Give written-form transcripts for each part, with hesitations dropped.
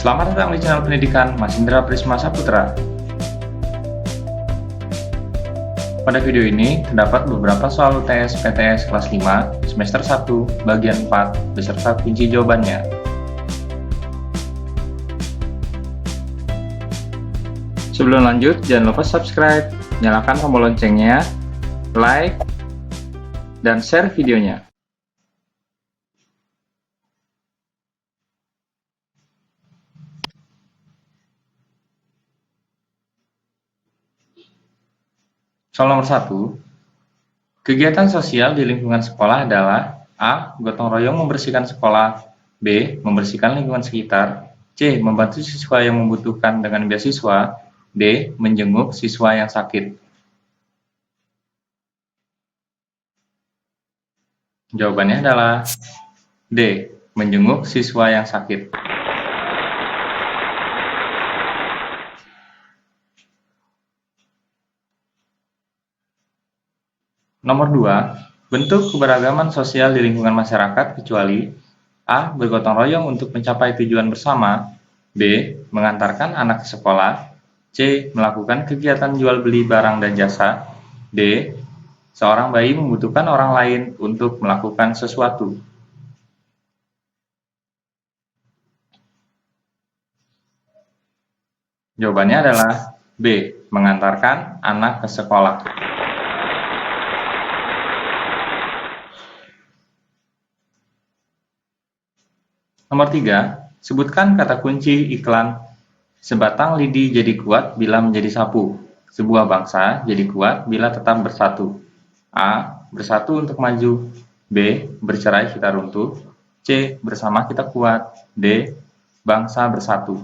Selamat datang di channel pendidikan Masindra Prisma Saputra. Pada video ini terdapat beberapa soal UTS PTS kelas 5 semester 1 bagian 4 beserta kunci jawabannya. Sebelum lanjut, jangan lupa subscribe, nyalakan tombol loncengnya, like, dan share videonya. Soal nomor 1, kegiatan sosial di lingkungan sekolah adalah A. Gotong royong membersihkan sekolah, B. Membersihkan lingkungan sekitar, C. Membantu siswa yang membutuhkan dengan beasiswa, D. Menjenguk siswa yang sakit. Jawabannya adalah D. Menjenguk siswa yang sakit. Nomor 2, bentuk keberagaman sosial di lingkungan masyarakat kecuali A. Bergotong royong untuk mencapai tujuan bersama, B. Mengantarkan anak ke sekolah, C. Melakukan kegiatan jual beli barang dan jasa, D. Seorang bayi membutuhkan orang lain untuk melakukan sesuatu. Jawabannya adalah B. Mengantarkan anak ke sekolah. Nomor 3, sebutkan kata kunci iklan sebatang lidi jadi kuat bila menjadi sapu. Sebuah bangsa jadi kuat bila tetap bersatu. A. Bersatu untuk maju. B. Bercerai kita runtuh. C. Bersama kita kuat. D. Bangsa bersatu.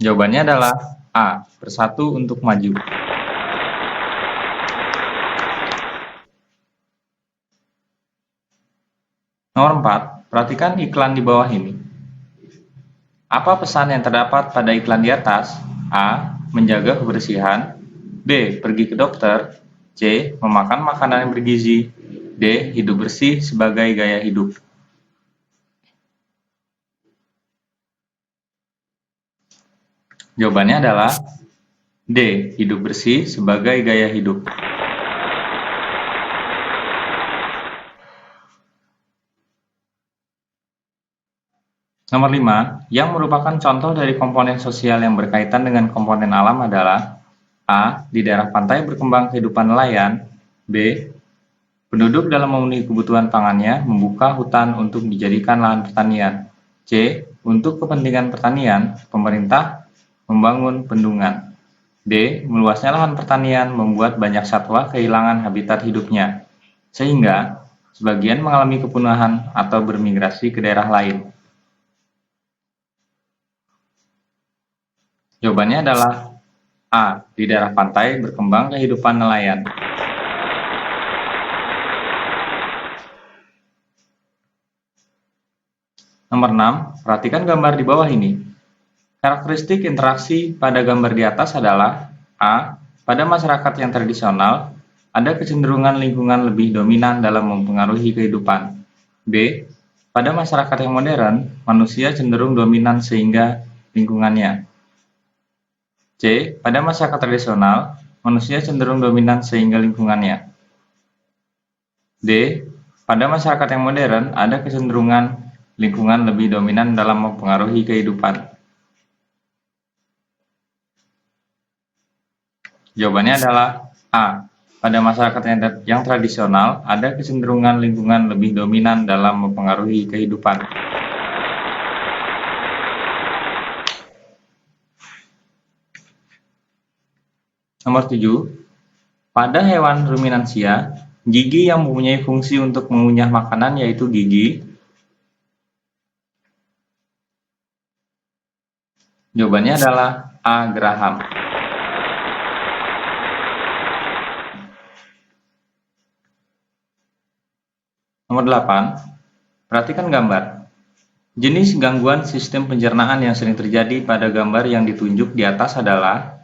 Jawabannya adalah A. Bersatu untuk maju. Nomor 4, perhatikan iklan di bawah ini. Apa pesan yang terdapat pada iklan di atas? A. Menjaga kebersihan. B. Pergi ke dokter. C. Memakan makanan yang bergizi. D. Hidup bersih sebagai gaya hidup. Jawabannya adalah D. Hidup bersih sebagai gaya hidup. Nomor 5, yang merupakan contoh dari komponen sosial yang berkaitan dengan komponen alam adalah A. Di daerah pantai berkembang kehidupan nelayan. B. Penduduk dalam memenuhi kebutuhan pangannya membuka hutan untuk dijadikan lahan pertanian. C. Untuk kepentingan pertanian, pemerintah membangun bendungan. D. Meluasnya lahan pertanian membuat banyak satwa kehilangan habitat hidupnya, sehingga sebagian mengalami kepunahan atau bermigrasi ke daerah lain. Jawabannya adalah A. Di daerah pantai berkembang kehidupan nelayan. Nomor 6, perhatikan gambar di bawah ini. Karakteristik interaksi pada gambar di atas adalah A. Pada masyarakat yang tradisional, ada kecenderungan lingkungan lebih dominan dalam mempengaruhi kehidupan. B. Pada masyarakat yang modern, manusia cenderung dominan sehingga lingkungannya. C. Pada masyarakat tradisional, manusia cenderung dominan sehingga lingkungannya. D. Pada masyarakat yang modern, ada kecenderungan lingkungan lebih dominan dalam mempengaruhi kehidupan. Jawabannya adalah A. Pada masyarakat yang tradisional, ada kecenderungan lingkungan lebih dominan dalam mempengaruhi kehidupan. Nomor 7, pada hewan ruminansia, gigi yang mempunyai fungsi untuk mengunyah makanan yaitu gigi. Jawabannya adalah A. Geraham. Nomor 8, perhatikan gambar. Jenis gangguan sistem pencernaan yang sering terjadi pada gambar yang ditunjuk di atas adalah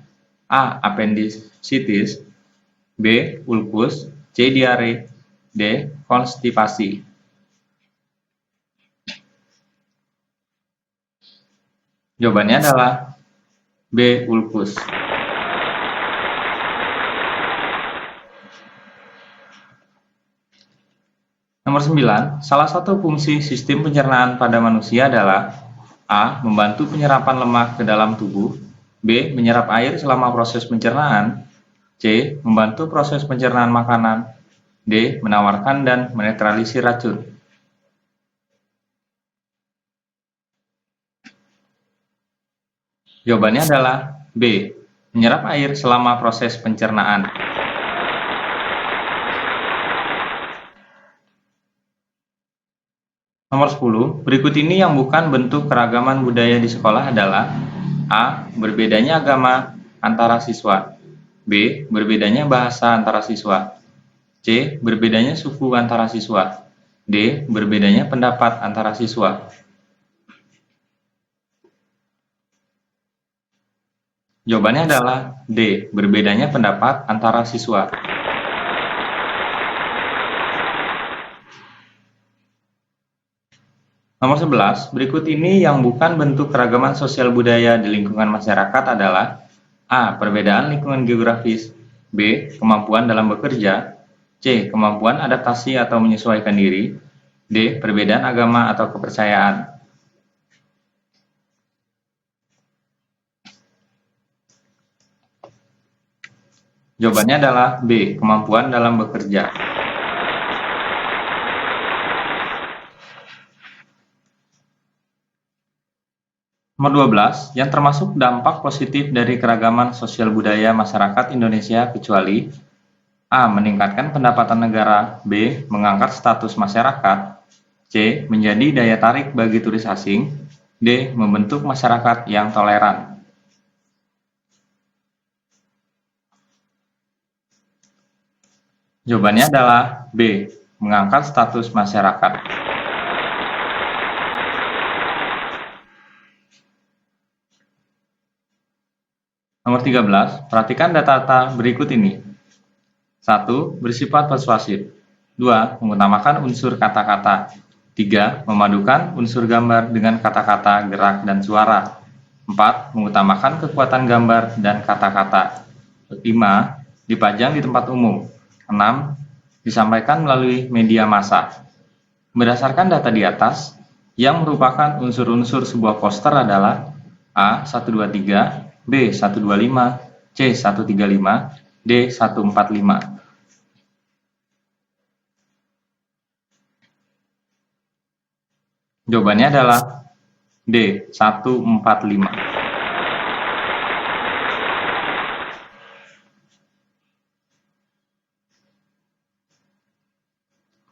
A. Appendicitis, B. Ulkus, C. Diare, D. Konstipasi. Jawabannya adalah B. Ulkus. Nomor 9, salah satu fungsi sistem pencernaan pada manusia adalah A. Membantu penyerapan lemak ke dalam tubuh, B. Menyerap air selama proses pencernaan, C. Membantu proses pencernaan makanan, D. Menawarkan dan menetralisir racun. Jawabannya adalah B. Menyerap air selama proses pencernaan. Nomor 10, berikut ini yang bukan bentuk keragaman budaya di sekolah adalah A. Berbedanya agama antara siswa, B. Berbedanya bahasa antara siswa, C. Berbedanya suku antara siswa, D. Berbedanya pendapat antara siswa. Jawabannya adalah D. Berbedanya pendapat antara siswa. Nomor 11, berikut ini yang bukan bentuk keragaman sosial budaya di lingkungan masyarakat adalah A. Perbedaan lingkungan geografis, B. Kemampuan dalam bekerja, C. Kemampuan adaptasi atau menyesuaikan diri, D. Perbedaan agama atau kepercayaan. Jawabannya adalah B. Kemampuan dalam bekerja. Nomor 12, yang termasuk dampak positif dari keragaman sosial budaya masyarakat Indonesia kecuali A. Meningkatkan pendapatan negara, B. Mengangkat status masyarakat, C. Menjadi daya tarik bagi turis asing, D. Membentuk masyarakat yang toleran. Jawabannya adalah B. Mengangkat status masyarakat. Nomor 13, perhatikan data-data berikut ini. 1. Bersifat persuasif. 2. Mengutamakan unsur kata-kata. 3. Memadukan unsur gambar dengan kata-kata, gerak, dan suara. 4. Mengutamakan kekuatan gambar dan kata-kata. 5. Dipajang di tempat umum. 6. Disampaikan melalui media massa. Berdasarkan data di atas, yang merupakan unsur-unsur sebuah poster adalah A. 123, B. 125, C. 135, D. 145. Jawabannya adalah D. 145.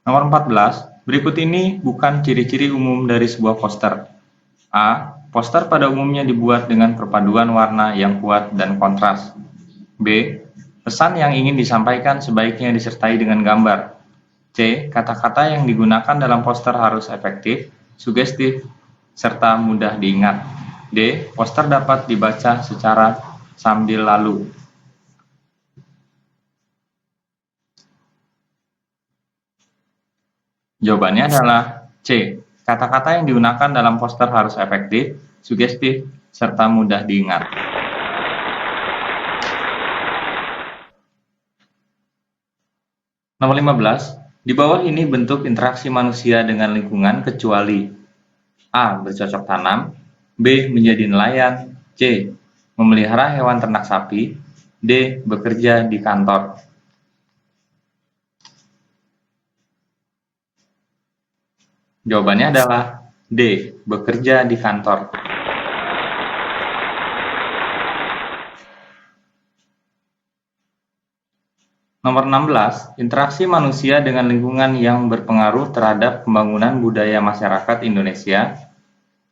Nomor 14, berikut ini bukan ciri-ciri umum dari sebuah poster. A. Poster pada umumnya dibuat dengan perpaduan warna yang kuat dan kontras. B. Pesan yang ingin disampaikan sebaiknya disertai dengan gambar. C. Kata-kata yang digunakan dalam poster harus efektif, sugestif, serta mudah diingat. D. Poster dapat dibaca secara sambil lalu. Jawabannya adalah C. Kata-kata yang digunakan dalam poster harus efektif, sugestif, serta mudah diingat. Nomor 15, di bawah ini bentuk interaksi manusia dengan lingkungan kecuali A. Bercocok tanam, B. Menjadi nelayan, C. Memelihara hewan ternak sapi, D. Bekerja di kantor. Jawabannya adalah D. Bekerja di kantor. Nomor 16, interaksi manusia dengan lingkungan yang berpengaruh terhadap pembangunan budaya masyarakat Indonesia.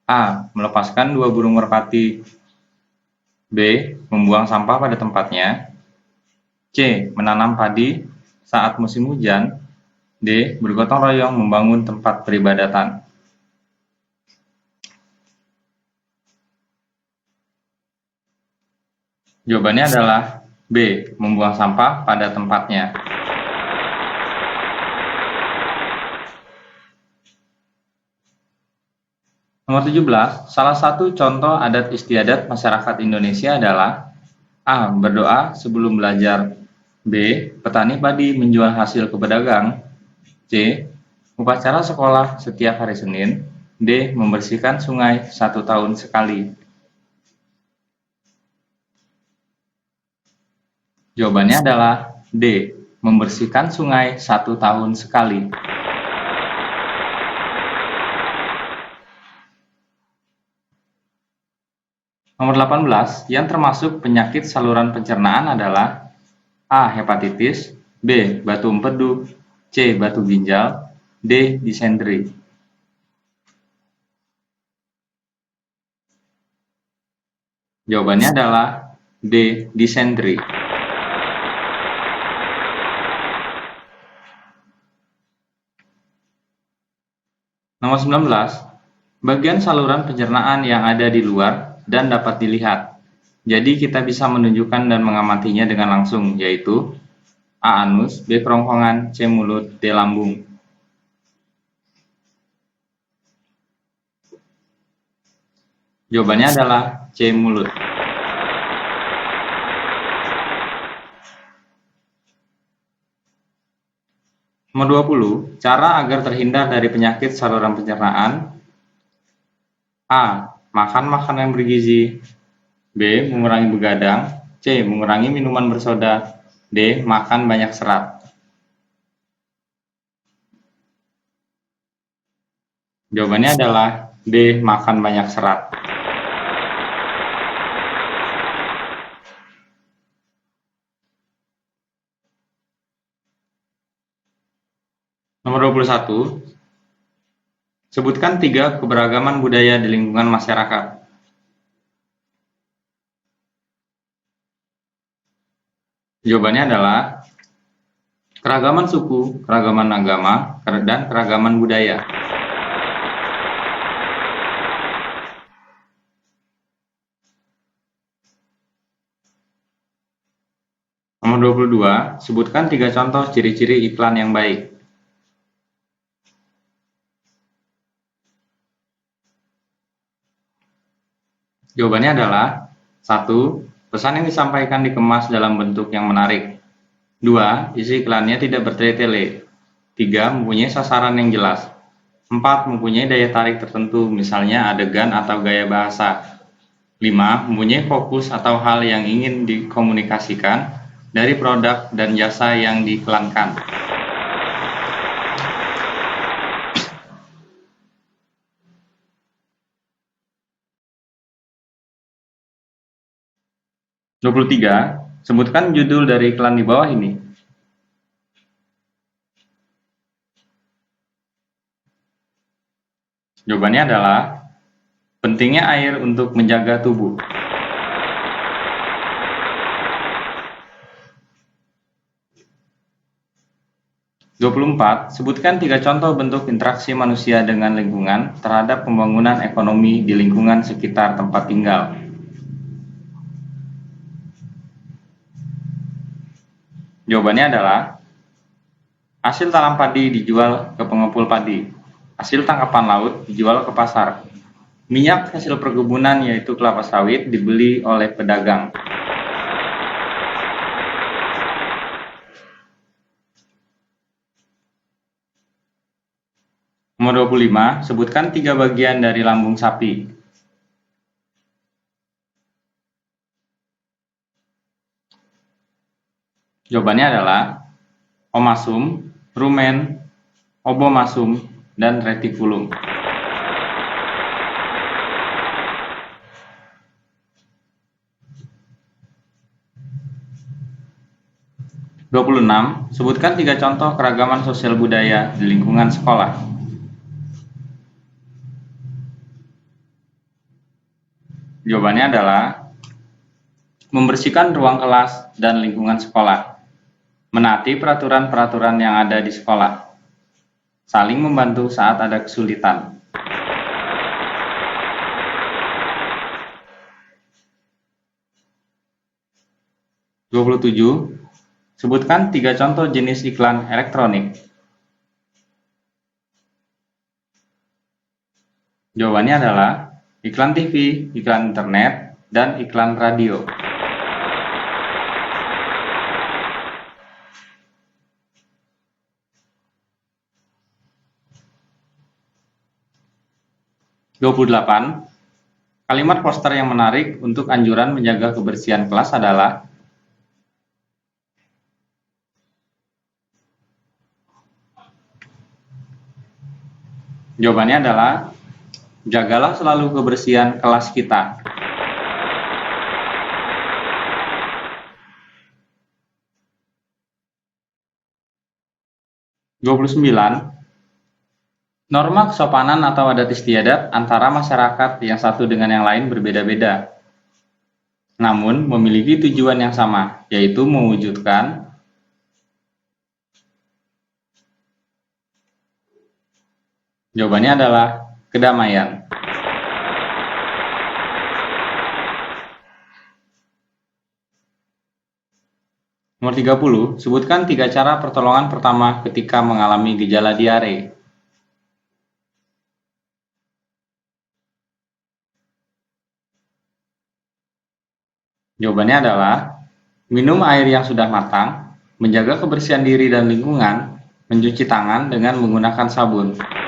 A. Melepaskan 2 burung merpati. B. Membuang sampah pada tempatnya. C. Menanam padi saat musim hujan. D. Bergotong royong membangun tempat peribadatan. Jawabannya adalah B. Membuang sampah pada tempatnya. Nomor 17, salah satu contoh adat istiadat masyarakat Indonesia adalah A. Berdoa sebelum belajar. B. Petani padi menjual hasil ke pedagang. C. Upacara sekolah setiap hari Senin. D. Membersihkan sungai 1 tahun sekali. Jawabannya adalah D. Membersihkan sungai 1 tahun sekali. Nomor 18, yang termasuk penyakit saluran pencernaan adalah A. Hepatitis, B. Batu empedu, C. Batu ginjal, D. Disentri. Jawabannya adalah D. Disentri. Nomor 19, bagian saluran pencernaan yang ada di luar dan dapat dilihat. Jadi kita bisa menunjukkan dan mengamatinya dengan langsung, yaitu A. Anus, B. Kerongkongan, C. Mulut, D. Lambung. Jawabannya adalah C. Mulut. Nomor 20, cara agar terhindar dari penyakit saluran pencernaan. A. Makan makanan yang bergizi. B. Mengurangi begadang. C. Mengurangi minuman bersoda. D. Makan banyak serat. Jawabannya adalah D. Makan banyak serat. Nomor 21, sebutkan 3 keberagaman budaya di lingkungan masyarakat. Jawabannya adalah keragaman suku, keragaman agama, dan keragaman budaya. Nomor 22, sebutkan 3 contoh ciri-ciri iklan yang baik. Jawabannya adalah 1. Pesan yang disampaikan dikemas dalam bentuk yang menarik. 2. Isi iklannya tidak bertele-tele. 3. Mempunyai sasaran yang jelas. 4. Mempunyai daya tarik tertentu, misalnya adegan atau gaya bahasa. 5. Mempunyai fokus atau hal yang ingin dikomunikasikan dari produk dan jasa yang diiklankan. Nomor 23, sebutkan judul dari iklan di bawah ini. Jawabannya adalah pentingnya air untuk menjaga tubuh. Sebutkan 3 contoh bentuk interaksi manusia dengan lingkungan terhadap pembangunan ekonomi di lingkungan sekitar tempat tinggal. Jawabannya adalah hasil tanam padi dijual ke pengepul padi, hasil tangkapan laut dijual ke pasar, minyak hasil perkebunan yaitu kelapa sawit dibeli oleh pedagang. Nomor 25, sebutkan 3 bagian dari lambung sapi. Jawabannya adalah omasum, rumen, obomasum, dan retikulum. Sebutkan 3 contoh keragaman sosial budaya di lingkungan sekolah. Jawabannya adalah membersihkan ruang kelas dan lingkungan sekolah, menaati peraturan-peraturan yang ada di sekolah, saling membantu saat ada kesulitan. Sebutkan 3 contoh jenis iklan elektronik. Jawabannya adalah iklan TV, iklan internet, dan iklan radio. (28) Kalimat poster yang menarik untuk anjuran menjaga kebersihan kelas adalah Jawabannya adalah jagalah selalu kebersihan kelas kita. (29) Norma kesopanan atau adat istiadat antara masyarakat yang satu dengan yang lain berbeda-beda, namun memiliki tujuan yang sama, yaitu mewujudkan Jawabannya adalah kedamaian. Nomor 30, sebutkan 3 cara pertolongan pertama ketika mengalami gejala diare. Jawabannya adalah minum air yang sudah matang, menjaga kebersihan diri dan lingkungan, mencuci tangan dengan menggunakan sabun.